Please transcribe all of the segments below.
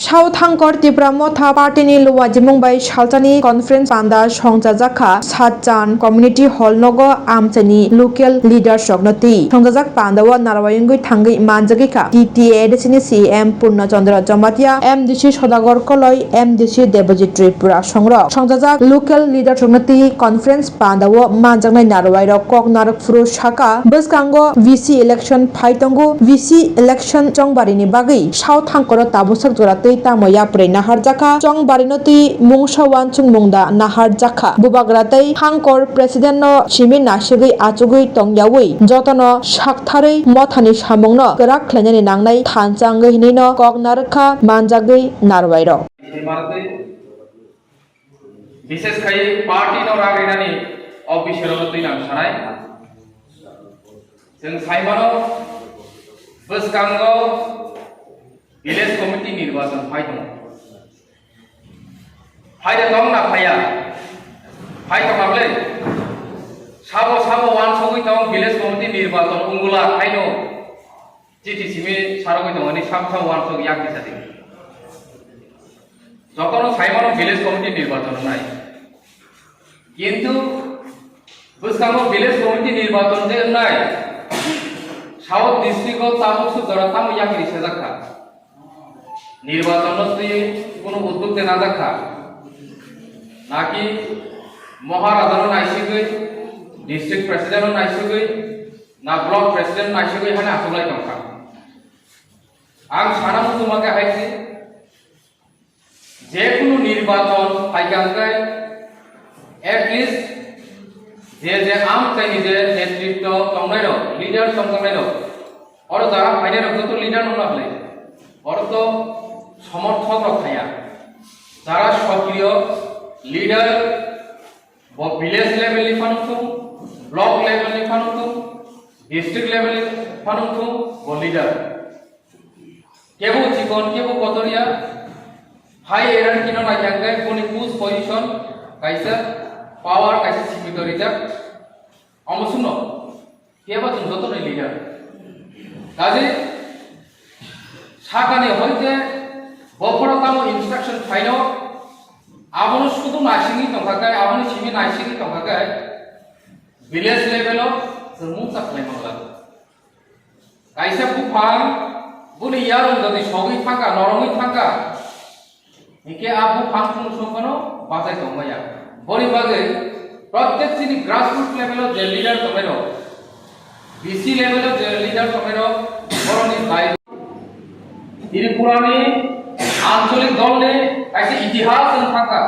South Hangkor Tipra Motha Party ni Luwa Jimungbai Shaltani Conference Panda Songjajaka Satjan Community Hall Nogo Amchani Local Leader Sognati Songjajak Pandawa Narawayungui Thangi Manjagika TTA Desini CM Purna Chandra Jamatia MDC Sodagor Koloi MDC Debojit Tripura Songra Songjajak Local Leader Sognati Conference Pandawa Manjagnai Narawai Kok Narak Furu Shaka Buskango VC Election Phaitongo VC Election Chongbarini Bagi South Hangkor Tabusak Jorat Tamoya pre nahar jaka chong barinoti mungsawan chung mungda nahar jaka bubagratai Hangkor president no chimi nasigi achugui tongyawi jotono shakthari mothani samungno gerak khlanyani nangnai thanchangui hinino koknarkha manjagui narwairo বিশেষ খাই party no রাগাইনানি অফিসের মতই নাম সানাই जों साइमानो बसकांगो village committee নির্বাচন ফাইদং ফাইদা দং না ফাইয়া ফাইদা মাবলে সাবো সাবো ওয়ান সগৈ দং ভিলেজ কমিটি নির্বাচন উঙ্গুলা ফাইনো জিটিসিমি সারগৈ দং नि সাম সাম ওয়ান সগৈ ইয়াক দিছাতে যখন সাইমানো ভিলেজ কমিটি নির্বাচন নাই কিন্তু বসকাঙ্গো ভিলেজ কমিটি নির্বাচন যে নাই সাউথ ডিস্ট্রিক্ট তামুকসু দরতাম ইয়াক রিসাজাকা নির্বাচন কোনো উদ্যোগ না দেখা নাকি মহারাজার নাইসিগৈ ডিস্ট্রিক্ট প্রেসিডেন্ট নাইসিগৈ না ব্লক প্রেসিডেন্ট নাইসিগৈ হানে আসলাই দंखा आं सानामु তোমাকে হাইছি যে কোনো নির্বাচন ফাইগাঙ্গাই এট লিস্ট যে আম চাইনি যে নেতৃত্ব তংনাইর লিডার তংনাইর और যারা ফাইনাল তো লিডার নলাফলে और তো সমর্থক রক্ষায়া যারা সক্রিয় লিডার ভিলেজ লেভেল ফানুকুম ব্লক লেভেল ফানুকুম ডিস্ট্রিক্ট লেভেল ফানুকুম ও লিডার কেবো জীবন কেবো কতরিয়া হাই এরান কিনো না জায়গায় কোনি পুজ পজিশন কাইসা পাওয়ার কাইসা সিকিউরিটি অমসুন কেবা তুমি যত লিডার কাজে সাকানে হইতে বফরতাম ইনস্ট্রাকশন ফাইনো আবনো শুধু নাইসিংই দंखाय আবনো চিমি নাইসিংই दंखाय ভিলেজ লেভেলও जों मुक्ता खालामला कायसा बुफां बुनि यार যদি সগৈ থাকা নরমই থাকা একে আবু ফাংশন সম্পন্ন বাজাই দंगाया বড়ি বাগে প্রত্যেক চিনি গ্রাসরুট লেভেলও যে লিডার তমেরও বিসি লেভেলও যে লিডার তমেরও বড়নি দায়িত্ব ত্রিপুরানি আঞ্চলিক দলে কাছে ইতিহাস থাকা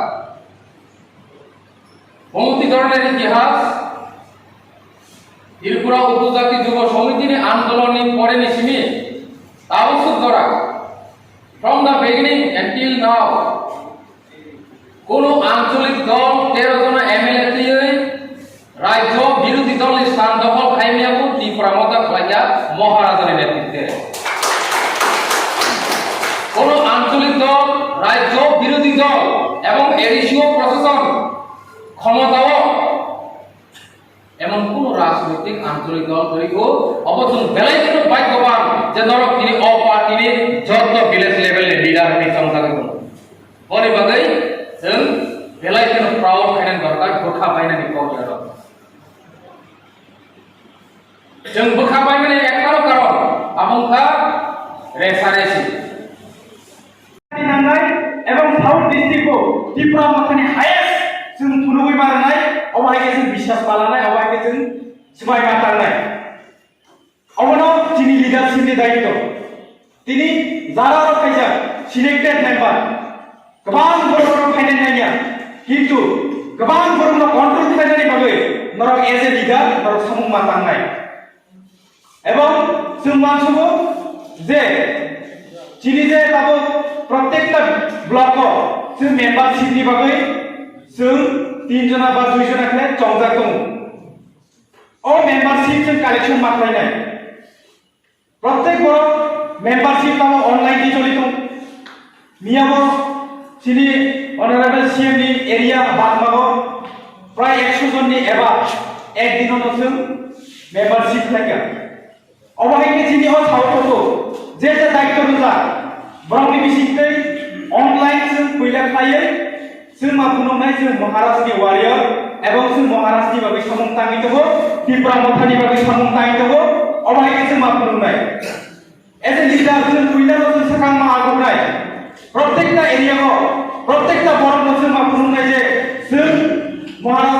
বহুতি ধরনের ইতিহাস ত্রিপুরা উপজাতি যুব সমিতির আন্দোলনে পরে নিছিমি তাবসুক ধরা from the beginning until now কোন আঞ্চলিক দল 13 জন এমএলএ দিয়ে রাজ্য বিরোধী দলের স্থান দখল খাইমিয়াবু ত্রিপুরা মতা খাইয়া মহারাজার নেতৃত্বে কোন আঞ্চলিক দল রাজ্য বিরোধী দল এবং এডিসিও প্রশাসন ক্ষমতাও এমন কোন রাজনৈতিক আঞ্চলিক দল তৈরিও অবশ্যই বেলায় কোনো ভাগ্যবান যে ধরো তিনি অপার্টির যত ভিলেজ লেভেলের লিডার নি সংখ্যাকে কোন বলে বাগাই जों বেলায় কোনো প্রাউড খাইনান দরকার বোখা বাইনানি কওয়ার जों বোখা বাইনানি একটাও কারণ আমুখা রেসারেসি এবং সাউথ ডিস্ট্রিক্ট ত্রিপুরা মাথানি হাইয়েস্ট जों थुनुबै मारनाय अबायके जों বিশ্বাস पालानाय अबायके जों सिमाय मारनाय अबनो जिनि लिडारशिपनि दायित्व তিনি যারা রক্ষাইছা সিলেক্টেড মেম্বার गोबां बर'फोर फाइनाल नाया किन्तु गोबां बर'नो कन्ट्रोल खालामनायनि बागै नर एज ए लिडार नर सामुं मारनाय এবং जों मानसुबो जे जिनि जे दाबो प्रत्येकटा ब्लकआव जों मेम्बारशिपनि बागै जों 3 जना बा 2 जना खाले चंगजाक दं ओ मेम्बारशिप जों कालेक्शन मारलायनाय प्रत्येक बर मेम्बारशिप दाबो अनलाइन नि चलि दं मियाबो जिनि अनारेबल सीएम नि एरिया बागमागो प्राय 100 जननि एबा एक दिनावनो जों मेम्बारशिप लायगा अबायके जिनि अ साउथखौ जे दायित्व रुजा ब्राउनि बिसिंदै lekhai जों मा बुंनाय जों महाराष्ट्रनि वारियर एवं जों महाराष्ट्रनि बागै सामुं ताङि दङ त्रिपुरा मथानि बागै सामुं ताङि दङ अबाय जों मा बुंनाय एज ए लिडार जों कुइलार जों साखां मा आगुनाय प्रत्येकटा एरियायाव प्रत्येकटा बर'नो जों मा बुंनाय जे जों महाराष्ट्र